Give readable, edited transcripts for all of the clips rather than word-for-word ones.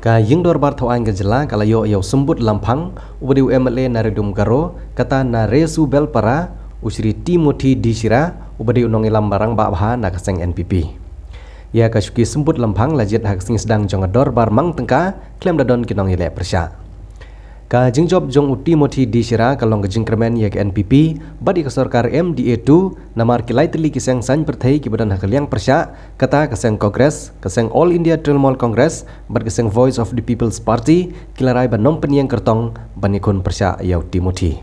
Ka ying Dorbar Thaw ke jela kala yo Symbud Lamphang ubadiu MLA na Rilum Garo kata na resu bel para Shri Timothy di Shira ubadiu nongilam barang bakbha na kaseng NPP. Ya kasuki Symbud Lamphang lajit hak sing sedang jong Dorbar mang tengka klaim dadon kinong ile persya. Ka jingjob jong Timothy di Shira kalong kejing kremen ya ke NPP badi ke sarkar MDA2 namar kilai teli kiseng san perthai ki badan hak liang persya kata keseng Kongres keseng All India Trinamool Congress bad keseng Voice of the People's Party kilarai banom peniang kertong banikun persya ya Timothy.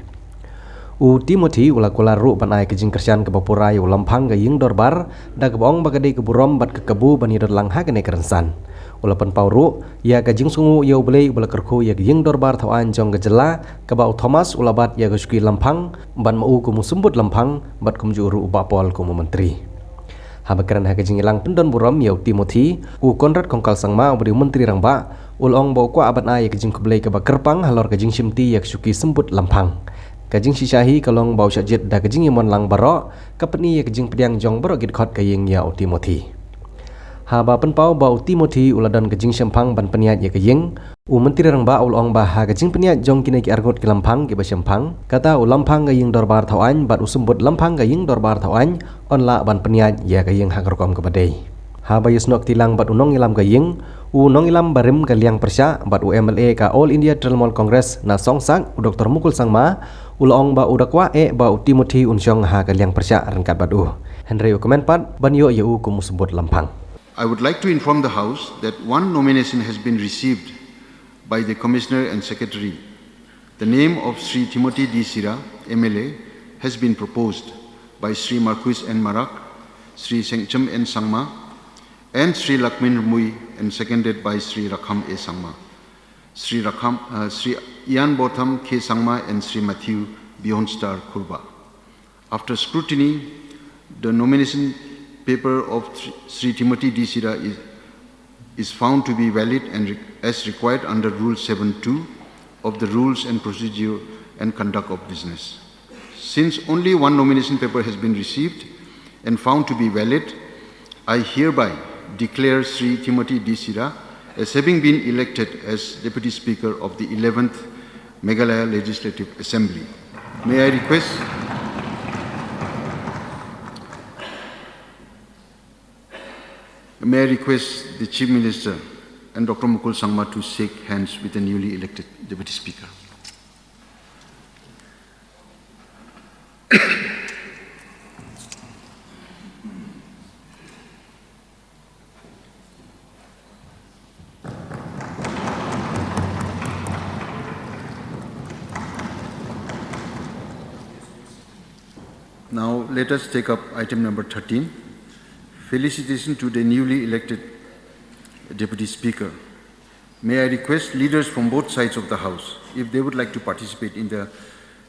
Timothy ula kula ru banai kejing kersian ke bapura ya Lamphang ke ying Dorbar da kebong bagade keburom bad ke kebu bani lang ha kene kerensan. Walaupun pauru ya kajing sungu ya ubelai ubel kerku ya ying Dorbar Thaw jong gejela kebau Thomas ulabat ya kesuki Lamphang ban mau kumu Symbud Lamphang bat kumju ru ubapol kumu menteri. Habakaran ha kajing ilang pendon buram ya Timothy Konrad kongkal sangma ubadi menteri rangba ulong bau kwa abat ya kajing kubelai keba kerpang halor kajing simti ya kesuki Symbud Lamphang. Kajing sisyahi kalong bau syajit da kajing imon lang barok kapeni ya kajing pediang jong barok gidkhot kaying ya Timothy. Haba penpau bau Timothy uladon kejing sempang ban peniat ya kejing menteri rang ba ulong ba ha kejing peniat jong kini ki argot ke Lamphang ke ba sempang kata Lamphang ke ying Dorbar Thaw bat Symbud Lamphang ke ying Dorbar Thaw on la ban peniat ya ke ying hak rokom ke badai haba yusnok tilang bat unong ilam ke ying nong ilam barim ke liang persya bat MLA ka All India Trinamool Congress na songsak Dr. Mukul sangma ulong ba udakwa ba Timothy unsyong ha ke liang persya rangkat badu Henry komen pat ban yo ya kum Symbud Lamphang. I would like to inform the House that one nomination has been received by the Commissioner and Secretary. The name of Shri Timothy D. Shira, MLA, has been proposed by Shri Marquis N. Marak, Shri Sengcham N. Sangma, and Shri Lakmin Mui, and seconded by Shri Rakham A. Sangma, Shri Ian Botham K. Sangma, and Shri Matthew Beyondstar Khubor. After scrutiny, the nomination paper of Shri Timothy D. Shira is found to be valid and as required under Rule 7.2 of the Rules and Procedure and Conduct of Business. Since only one nomination paper has been received and found to be valid, I hereby declare Shri Timothy D. Shira as having been elected as Deputy Speaker of the 11th Meghalaya Legislative Assembly. May I request the Chief Minister and Dr. Mukul Sangma to shake hands with the newly elected Deputy Speaker. Now let us take up item number 13. Felicitation to the newly elected Deputy Speaker. May I request leaders from both sides of the House, if they would like to participate in the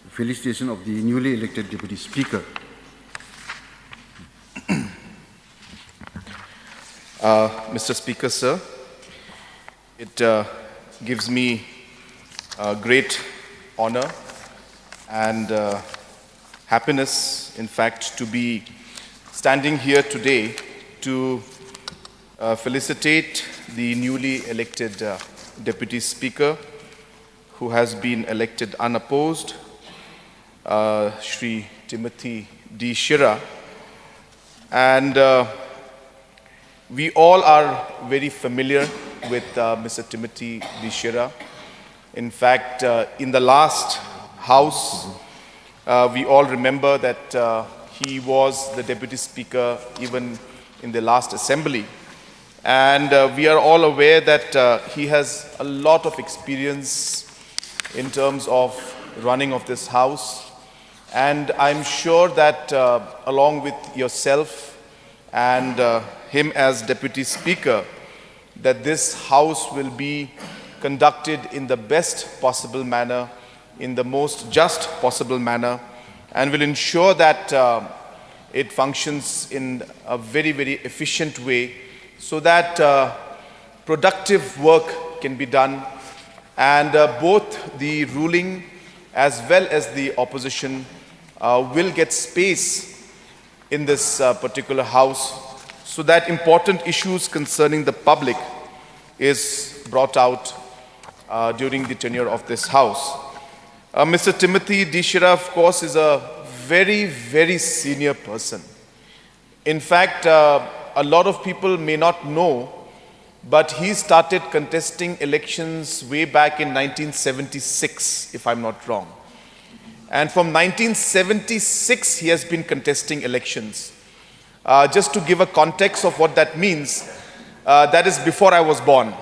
felicitation of the newly elected Deputy Speaker. Mr. Speaker, sir, it gives me great honor and happiness, in fact, to be standing here today to felicitate the newly elected Deputy Speaker who has been elected unopposed, Shri Timothy D. Shira. And we all are very familiar with Mr. Timothy D. Shira. In fact, in the last House, we all remember that he was the Deputy Speaker even in the last Assembly. And we are all aware that he has a lot of experience in terms of running of this House. And I'm sure that along with yourself and him as Deputy Speaker, that this House will be conducted in the best possible manner, in the most just possible manner, and will ensure that it functions in a very, very efficient way so that productive work can be done and both the ruling as well as the opposition will get space in this particular House so that important issues concerning the public is brought out during the tenure of this House. Mr. Timothy D. Shira, of course, is a very, very senior person. In fact, a lot of people may not know, but he started contesting elections way back in 1976, if I'm not wrong. And from 1976, he has been contesting elections. Just to give a context of what that means, that is before I was born.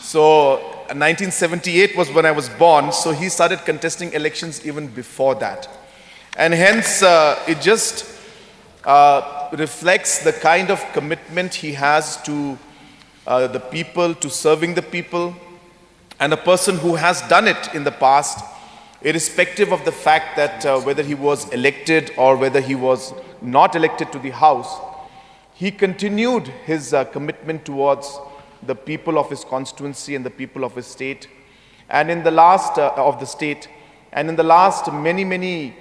So 1978 was when I was born, so he started contesting elections even before that. And hence, it just reflects the kind of commitment he has to the people, to serving the people, and a person who has done it in the past, irrespective of the fact that whether he was elected or whether he was not elected to the House, he continued his commitment towards the people of his constituency and the people of his state, and in the last of the state, and in the last many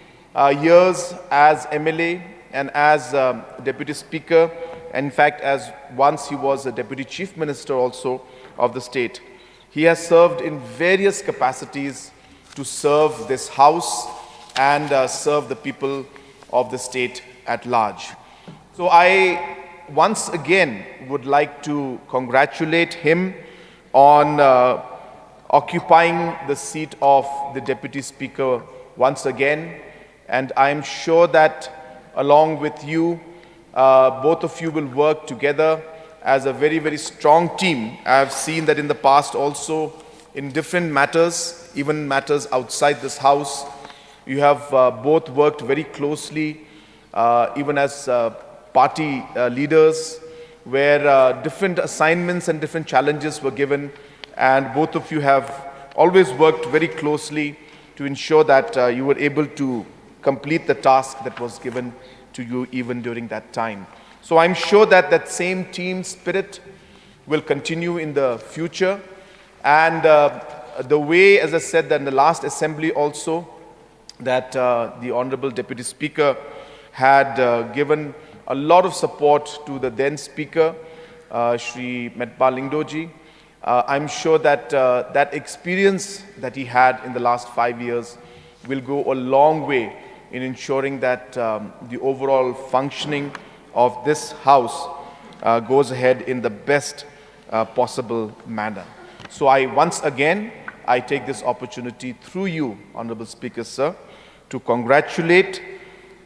years as MLA and as Deputy Speaker, and in fact as once he was a Deputy Chief Minister also of the state. He has served in various capacities to serve this House and serve the people of the state at large. So I once again would like to congratulate him on occupying the seat of the Deputy Speaker once again, and I am sure that along with you, both of you will work together as a very, very strong team. I have seen that in the past also in different matters, even matters outside this House, you have both worked very closely, even as party leaders, where different assignments and different challenges were given, and both of you have always worked very closely to ensure that you were able to complete the task that was given to you even during that time. So I'm sure that that same team spirit will continue in the future, and the way, as I said, that in the last assembly also, that the Honorable Deputy Speaker had given a lot of support to the then Speaker, Shri Lingdoji. I'm sure that that experience that he had in the last 5 years will go a long way in ensuring that the overall functioning of this House goes ahead in the best possible manner. So once again, I take this opportunity through you, Honorable Speaker, sir, to congratulate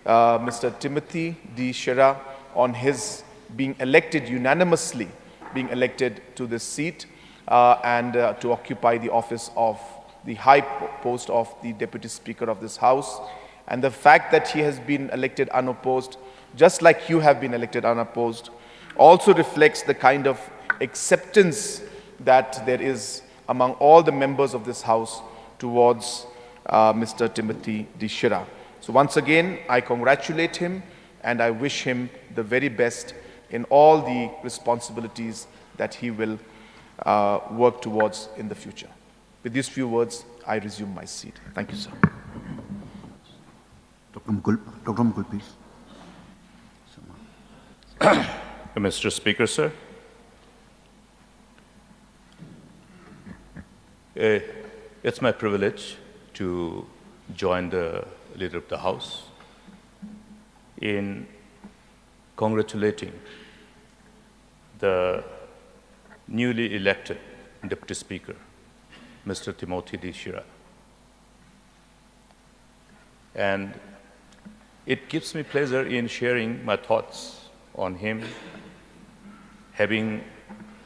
Mr. Timothy D. Shira on his being elected unanimously, being elected to this seat and to occupy the office of the high post of the Deputy Speaker of this House. And the fact that he has been elected unopposed, just like you have been elected unopposed, also reflects the kind of acceptance that there is among all the members of this House towards Mr. Timothy D. Shira. So once again, I congratulate him and I wish him the very best in all the responsibilities that he will work towards in the future. With these few words, I resume my seat. Thank you, sir. Dr. Mukul, please. Mr. Speaker, sir. It's my privilege to join the Leader of the House in congratulating the newly elected Deputy Speaker, Mr. Timothy D. Shira. And it gives me pleasure in sharing my thoughts on him, having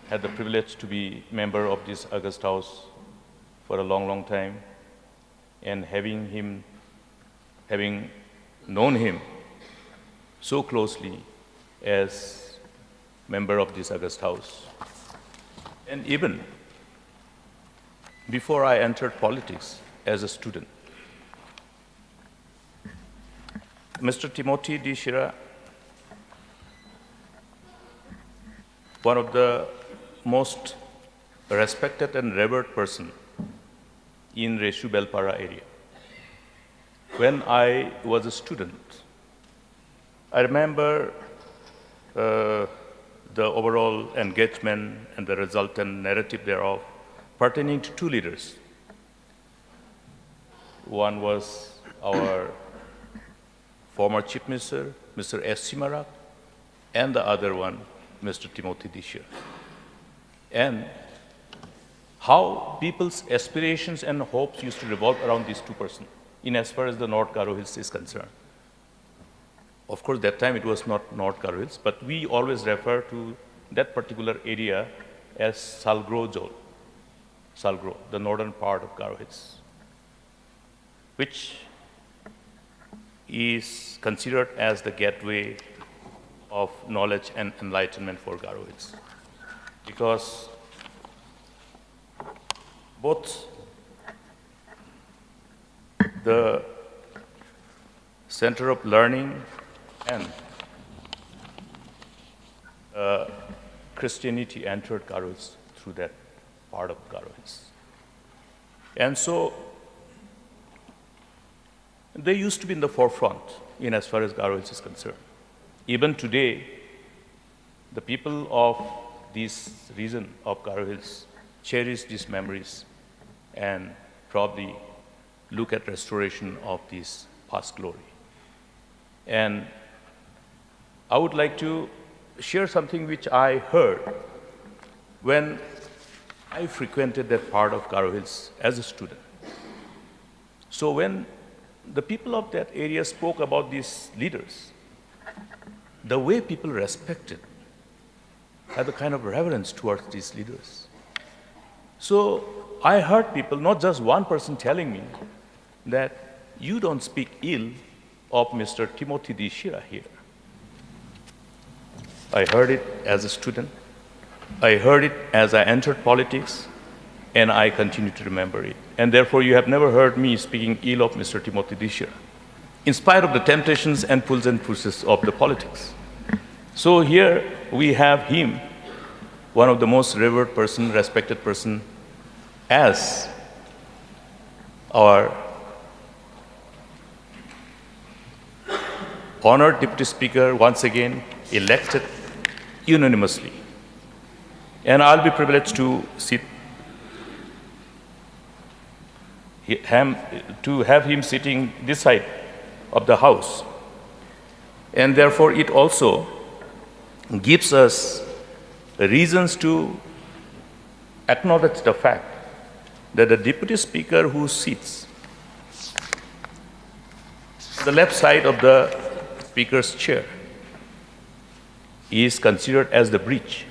had the privilege to be member of this August House for a long time, and having known him so closely as member of this August House. And even before I entered politics as a student, Mr. Timothy D. Shira, one of the most respected and revered person in Reshu Belpara area. When I was a student, I remember the the overall engagement and the resultant narrative thereof pertaining to two leaders. One was our former Chief Minister, Mr. S. Simarak, and the other one, Mr. Timothy D. Shira. And how people's aspirations and hopes used to revolve around these two persons, in as far as the North Garo Hills is concerned. Of course, that time it was not North Garo Hills, but we always refer to that particular area as Salgro Zone, Salgro, the northern part of Garo Hills, which is considered as the gateway of knowledge and enlightenment for Garo Hills. Because both the center of learning and Christianity entered Garo Hills through that part of Garo Hills. And so they used to be in the forefront in as far as Garo Hills is concerned. Even today, the people of this region of Garo Hills cherish these memories and probably look at restoration of this past glory. And I would like to share something which I heard when I frequented that part of Garo Hills as a student. So when the people of that area spoke about these leaders, the way people respected, had a kind of reverence towards these leaders. So I heard people, not just one person, telling me that you don't speak ill of Mr. Timothy D. Shira here. I heard it as a student. I heard it as I entered politics, and I continue to remember it. And therefore, you have never heard me speaking ill of Mr. Timothy D. Shira, in spite of the temptations and pulls and pushes of the politics. So here we have him, one of the most revered person, respected person, as our honored Deputy Speaker, once again elected unanimously. And I'll be privileged to have him sitting this side of the House. And therefore, it also gives us reasons to acknowledge the fact that the Deputy Speaker who sits on the left side of the Speaker's chair is considered as the bridge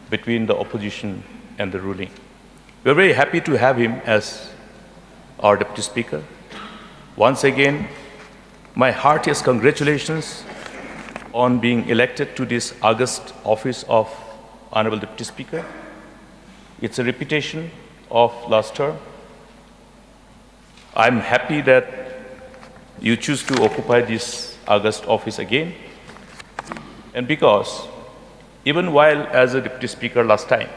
between the opposition and the ruling. We're very happy to have him as our Deputy Speaker. Once again, my heartiest congratulations on being elected to this august office of Honorable Deputy Speaker. It's a repetition of last term. I'm happy that you choose to occupy this august office again. And because even while as a Deputy Speaker last time,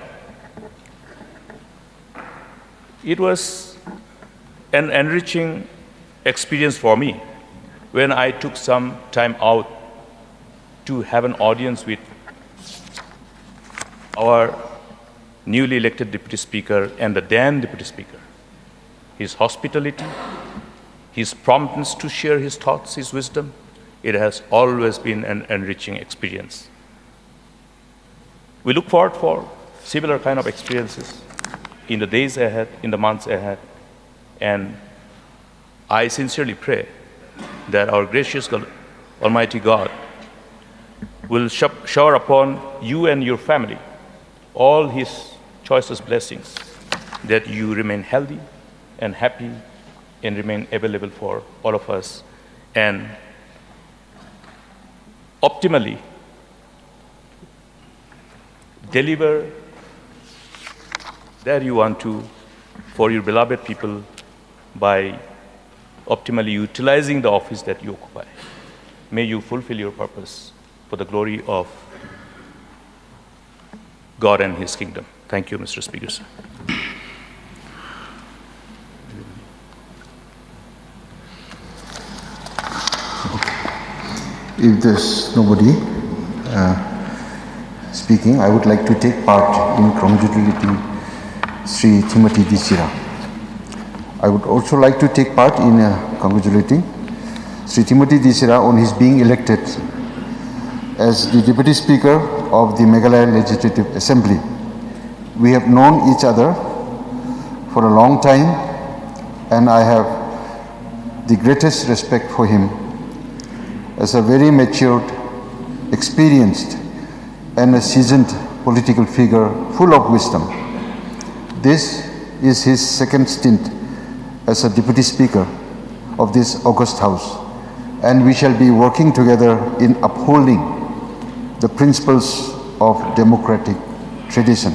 it was an enriching experience for me when I took some time out to have an audience with our newly elected Deputy Speaker and the then Deputy Speaker. His hospitality, his promptness to share his thoughts, his wisdom, it has always been an enriching experience. We look forward for similar kind of experiences in the days ahead, in the months ahead, and I sincerely pray that our gracious Almighty God will shower upon you and your family all His choicest blessings, that you remain healthy and happy and remain available for all of us, and optimally deliver that you want to for your beloved people by optimally utilizing the office that you occupy. May you fulfill your purpose for the glory of God and His kingdom. Thank you, Mr. Speaker, sir. If there's nobody, speaking, I would like to take part in congratulating Shri Timothy D. Shira. I would also like to take part in congratulating Shri Timothy D. Shira on his being elected as the Deputy Speaker of the Meghalaya Legislative Assembly. We have known each other for a long time, and I have the greatest respect for him as a very matured, experienced, and a seasoned political figure full of wisdom. This is his second stint as a Deputy Speaker of this august House, and we shall be working together in upholding the principles of democratic tradition.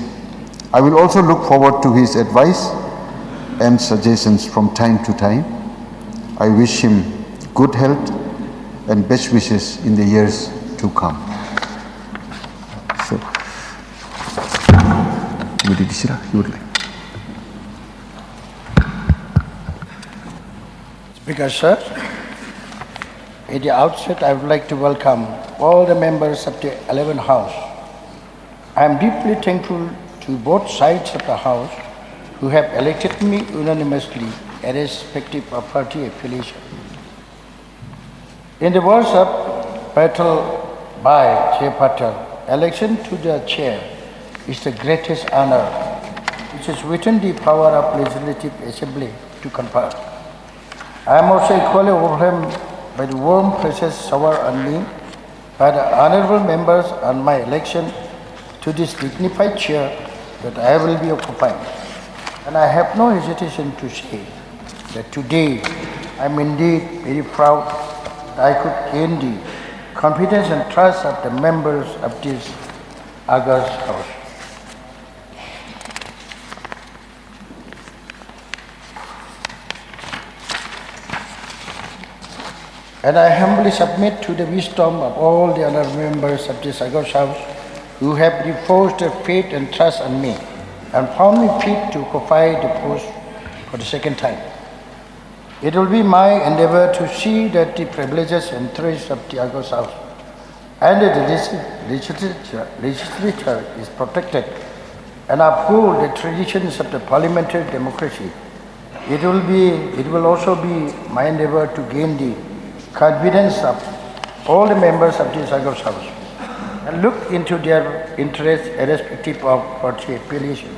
I will also look forward to his advice and suggestions from time to time. I wish him good health and best wishes in the years to come. So, Shira, you would like. Speaker, sir, at the outset, I would like to welcome all the members of the 11th House. I am deeply thankful to both sides of the House who have elected me unanimously, irrespective of party affiliation. In the words of Patel by Chair Patel, election to the chair is the greatest honor which is within the power of Legislative Assembly to confer. I am also equally overwhelmed by the warm praises showered on me by the honorable members on my election to this dignified chair that I will be occupying. And I have no hesitation to say that today I am indeed very proud that I could gain the confidence and trust of the members of this august House. And I humbly submit to the wisdom of all the other members of this august House who have reposed their faith and trust on me and found me fit to occupy the post for the second time. It will be my endeavor to see that the privileges and interests of the august House and the legislature is protected and uphold the traditions of the parliamentary democracy. It will also be my endeavor to gain the confidence of all the members of this august House and look into their interests irrespective of party affiliation.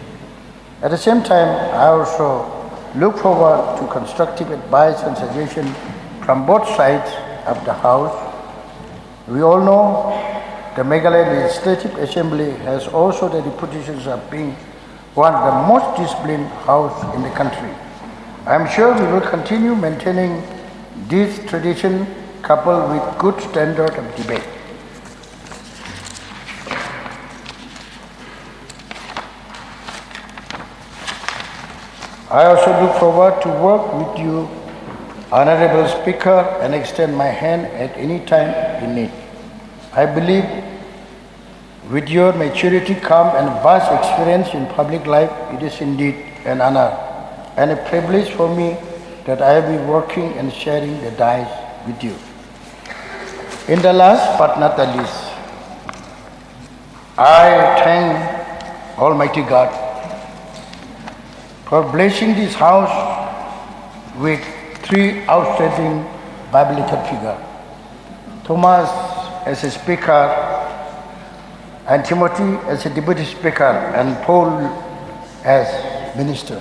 At the same time, I also look forward to constructive advice and suggestion from both sides of the House. We all know the Meghalaya Legislative Assembly has also the reputation of being one of the most disciplined House in the country. I am sure we will continue maintaining this tradition coupled with good standard of debate. I also look forward to work with you, Honorable Speaker, and extend my hand at any time in need. I believe with your maturity, calm, and vast experience in public life, it is indeed an honor and a privilege for me that I will be working and sharing the dice with you. In the last but not the least, I thank Almighty God for blessing this House with three outstanding biblical figures: Thomas as a Speaker, and Timothy as a Deputy Speaker, and Paul as Minister.